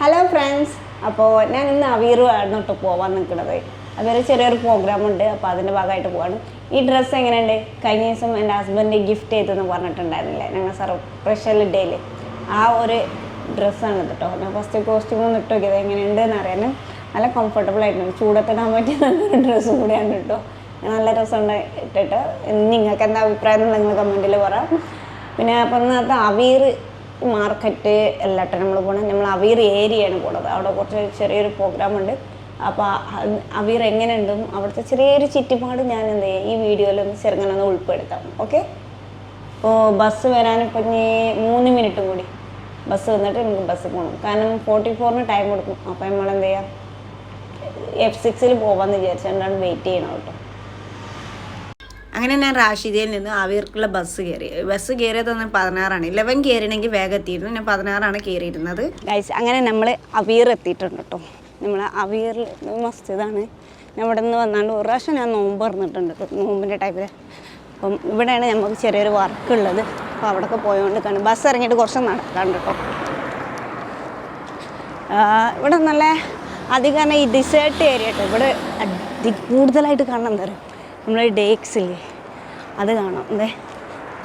Hello friends, അപ്പോൾ ഞാൻ ഇന്ന് അവീറുമായിരുന്നു കേട്ടോ പോകാൻ നിൽക്കുന്നത്. അതൊരു ചെറിയൊരു പ്രോഗ്രാം ഉണ്ട്, അപ്പോൾ അതിൻ്റെ ഭാഗമായിട്ട് പോവാണ്. ഈ ഡ്രസ്സ് എങ്ങനെയുണ്ട്? കഴിഞ്ഞ ദിവസം എൻ്റെ ഹസ്ബൻഡ് ഗിഫ്റ്റ് ചെയ്തെന്ന് പറഞ്ഞിട്ടുണ്ടായിരുന്നില്ലേ ഞങ്ങൾ സർപ്രൈസ് ഡേയിൽ, ആ ഒരു ഡ്രസ്സാണ് കേട്ടോ. ഞാൻ ഫസ്റ്റ് കോസ്റ്റ്യൂം ഒന്ന് ഇട്ട് നോക്കിയത് എങ്ങനെയുണ്ടെന്ന് അറിയാൻ. നല്ല കംഫർട്ടബിൾ ആയിട്ടുണ്ട്, ചൂടത്തിടാൻ പറ്റിയ നല്ലൊരു ഡ്രസ്സും കൂടിയാണ് കേട്ടോ. നല്ല രസമുണ്ട് ഇട്ടിട്ട്. നിങ്ങൾക്ക് എന്താ അഭിപ്രായം എന്ന് നിങ്ങൾ കമൻറ്റിൽ പറയാം. പിന്നെ അപ്പം ഇന്നത്തെ അവീർ മാർക്കറ്റ് എല്ലാട്ടും നമ്മൾ പോകണം. നമ്മൾ അവീർ ഏരിയയാണ് പോകുന്നത്. അവിടെ കുറച്ച് ചെറിയൊരു പ്രോഗ്രാം ഉണ്ട്. അപ്പോൾ അവീർ എങ്ങനെയുണ്ടും അവിടുത്തെ ചെറിയൊരു ചുറ്റുപാട് ഞാൻ എന്ത് ചെയ്യാം ഈ വീഡിയോയിലൊന്ന് ചെറുങ്ങനൊന്ന് ഉൾപ്പെടുത്താം. ഓക്കെ. അപ്പോൾ ബസ് വരാനിപ്പോൾ ഇനി 3 മിനിറ്റും കൂടി ബസ് വന്നിട്ട് നമുക്ക് ബസ്സിൽ പോകണം. കാരണം 44-ന് ടൈം കൊടുക്കും. അപ്പോൾ നമ്മളെന്ത് ചെയ്യാം F6-ൽ പോകാമെന്ന് വിചാരിച്ചുകൊണ്ടാണ് വെയിറ്റ് ചെയ്യണം കേട്ടോ. അങ്ങനെ ഞാൻ റാഷിദയിൽ നിന്ന് അവീർക്കുള്ള ബസ് കയറിയത് 16ആണ്. 11 കയറിയെങ്കിൽ വേഗം എത്തിയിരുന്നു. ഞാൻ 16ആണ് കയറിയിരുന്നത് ഗൈസ്. അങ്ങനെ നമ്മൾ അവീർ എത്തിയിട്ടുണ്ട് കേട്ടോ. നമ്മൾ അവീറിൽ മസ്ജിദാണ്. ഞാൻ ഇവിടെ നിന്ന് വന്നാണ്ട് ഒരു പ്രാവശ്യം ഞാൻ നോമ്പ് പറഞ്ഞിട്ടുണ്ട് കേട്ടോ, നോമ്പിൻ്റെ ടൈമിൽ. അപ്പം ഇവിടെയാണ് നമുക്ക് ചെറിയൊരു വർക്ക് ഉള്ളത്. അപ്പോൾ അവിടെയൊക്കെ പോയോണ്ട് ബസ് ഇറങ്ങിയിട്ട് കുറച്ച് നടക്കാണ്ട് കേട്ടോ. ഇവിടെ നല്ല അധികം ഈ ഡിസേർട്ട് ഏരിയ കേട്ടോ. ഇവിടെ കൂടുതലായിട്ട് കാണാൻ എന്താ പറയുക, നമ്മൾ ഡേക്സില്ലേ അത് കാണാം.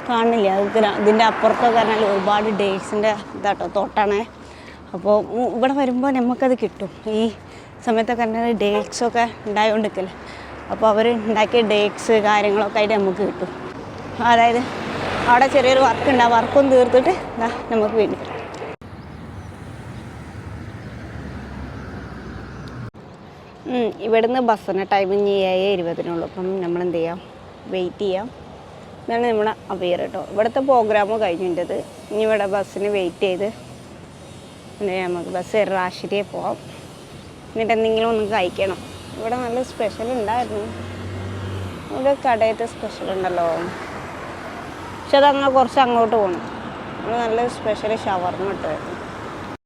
കാണില്ല അത്. ഇതിൻ്റെ അപ്പുറത്തൊക്കെ പറഞ്ഞാൽ ഒരുപാട് ഡേക്സിൻ്റെ ഇതാട്ടോ തോട്ടാണ്. അപ്പോൾ ഇവിടെ വരുമ്പോൾ നമുക്കത് കിട്ടും. ഈ സമയത്തൊക്കെ പറഞ്ഞാൽ ഡേക്സൊക്കെ ഉണ്ടായിക്കൊണ്ടിരിക്കില്ല. അപ്പോൾ അവർ ഉണ്ടാക്കിയ ഡേക്സ് കാര്യങ്ങളൊക്കെ ആയിട്ട് നമുക്ക് കിട്ടും. അതായത് അവിടെ ചെറിയൊരു വർക്ക് ഉണ്ട്. ആ വർക്കൊന്ന് തീർത്തിട്ട് നമുക്ക് വേണ്ടി ഇവിടുന്ന് ബസ്സിന് ടൈം ഇനി 7:20 അപ്പം നമ്മളെന്ത് ചെയ്യാം, വെയിറ്റ് ചെയ്യാം. ഇതാണ് നമ്മുടെ അവീർ കേട്ടോ. ഇവിടുത്തെ പ്രോഗ്രാം കഴിഞ്ഞിട്ടത്. ഇനി ഇവിടെ ബസ്സിന് വെയിറ്റ് ചെയ്ത് നമുക്ക് ബസ് റാഷിദയിൽ പോവാം. എന്നിട്ട് എന്തെങ്കിലും ഒന്ന് കഴിക്കണം. ഇവിടെ നല്ല സ്പെഷ്യൽ ഉണ്ടായിരുന്നു. ഇവിടെ കടയത്തെ സ്പെഷ്യൽ ഉണ്ടല്ലോ, പക്ഷെ അതങ്ങനെ കുറച്ച് അങ്ങോട്ട് പോകണം. നമ്മൾ നല്ല സ്പെഷ്യൽ ഷവർമ ഇട്ടായിരുന്നു.